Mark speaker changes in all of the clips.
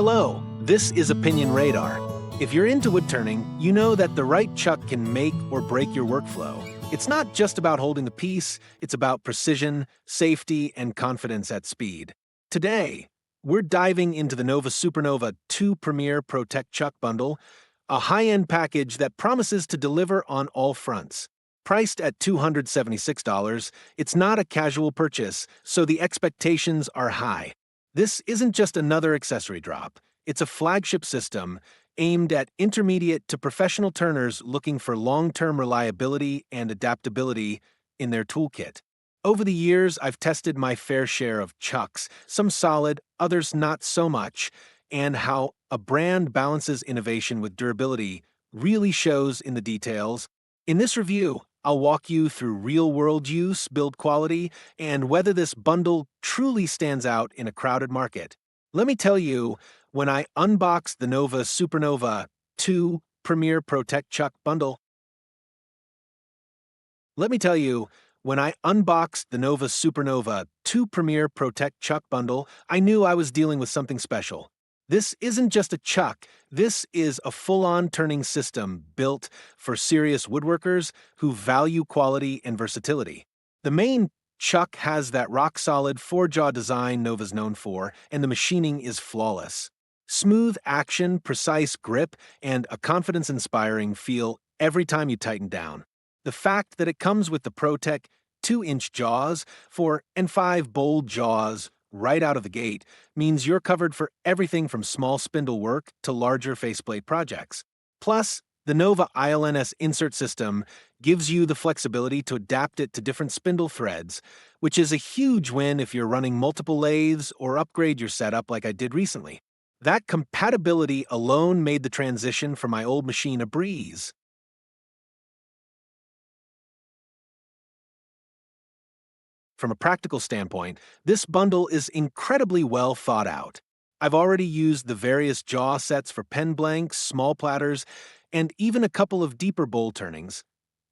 Speaker 1: Hello, this is Opinion Radar. If you're into woodturning, you know that the right chuck can make or break your workflow. It's not just about holding the piece, it's about precision, safety, and confidence at speed. Today, we're diving into the Nova Supernova 2 Premier Pro-Tek Chuck Bundle, a high-end package that promises to deliver on all fronts. Priced at $276, it's not a casual purchase, so the expectations are high. This isn't just another accessory drop. It's a flagship system aimed at intermediate to professional turners looking for long-term reliability and adaptability in their toolkit. Over the years, I've tested my fair share of chucks, some solid, others not so much, and how a brand balances innovation with durability really shows in the details. In this review, I'll walk you through real-world use, build quality, and whether this bundle truly stands out in a crowded market. Let me tell you, when I unboxed the Nova Supernova 2 Premier Pro-Tek Chuck Bundle, Let me tell you, when I unboxed the Nova Supernova 2 Premier Pro-Tek Chuck Bundle, I knew I was dealing with something special. This isn't just a chuck, this is a full-on turning system built for serious woodworkers who value quality and versatility. The main chuck has that rock-solid four-jaw design Nova's known for, and the machining is flawless. Smooth action, precise grip, and a confidence-inspiring feel every time you tighten down. The fact that it comes with the Pro-Tek 2-inch jaws and 5 bold jaws right out of the gate means you're covered for everything from small spindle work to larger faceplate projects. Plus, the Nova ILNS insert system gives you the flexibility to adapt it to different spindle threads, which is a huge win if you're running multiple lathes or upgrade your setup like I did recently. That compatibility alone made the transition from my old machine a breeze. From a practical standpoint, this bundle is incredibly well thought out. I've already used the various jaw sets for pen blanks, small platters, and even a couple of deeper bowl turnings,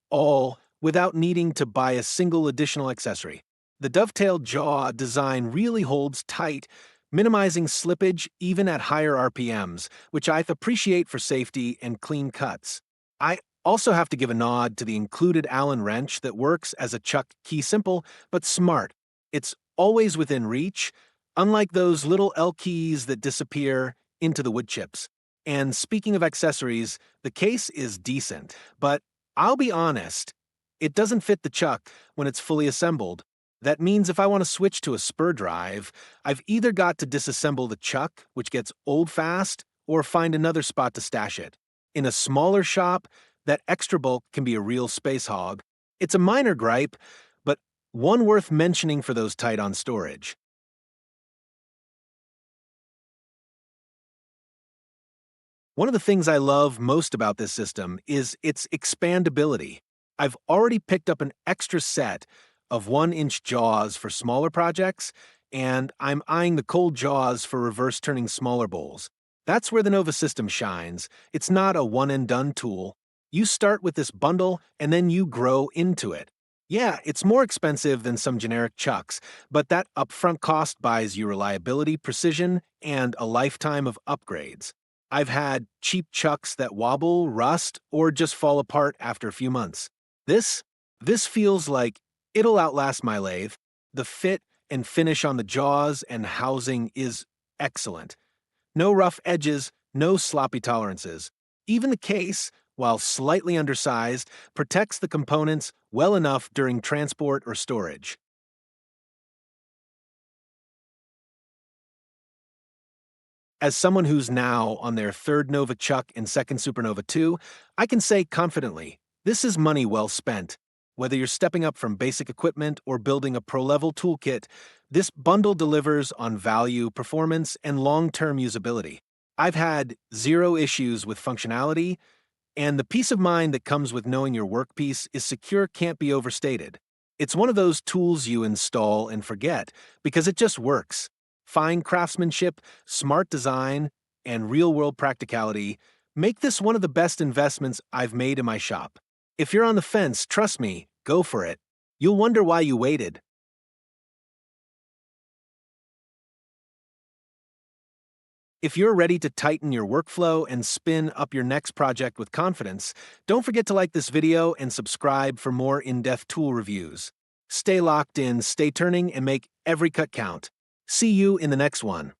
Speaker 1: all without needing to buy a single additional accessory. The dovetail jaw design really holds tight, minimizing slippage even at higher RPMs, which I appreciate for safety and clean cuts. I also have to give a nod to the included Allen wrench that works as a chuck key, simple but smart. It's always within reach, unlike those little L keys that disappear into the wood chips. And speaking of accessories, the case is decent, but I'll be honest, it doesn't fit the chuck when it's fully assembled. That means if I want to switch to a spur drive, I've either got to disassemble the chuck, which gets old fast, or find another spot to stash it. In a smaller shop, that extra bulk can be a real space hog. It's a minor gripe, but one worth mentioning for those tight on storage. One of the things I love most about this system is its expandability. I've already picked up an extra set of 1-inch jaws for smaller projects, and I'm eyeing the cold jaws for reverse turning smaller bowls. That's where the Nova system shines. It's not a one-and-done tool. You start with this bundle, and then you grow into it. Yeah, it's more expensive than some generic chucks, but that upfront cost buys you reliability, precision, and a lifetime of upgrades. I've had cheap chucks that wobble, rust, or just fall apart after a few months. This feels like it'll outlast my lathe. The fit and finish on the jaws and housing is excellent. No rough edges, no sloppy tolerances. Even the case, while slightly undersized, protects the components well enough during transport or storage. As someone who's now on their third Nova Chuck and second Supernova 2, I can say confidently, this is money well spent. Whether you're stepping up from basic equipment or building a pro-level toolkit, this bundle delivers on value, performance, and long-term usability. I've had zero issues with functionality, and the peace of mind that comes with knowing your workpiece is secure can't be overstated. It's one of those tools you install and forget because it just works. Fine craftsmanship, smart design, and real-world practicality make this one of the best investments I've made in my shop. If you're on the fence, trust me, go for it. You'll wonder why you waited. If you're ready to tighten your workflow and spin up your next project with confidence, don't forget to like this video and subscribe for more in-depth tool reviews. Stay locked in, stay turning, and make every cut count. See you in the next one.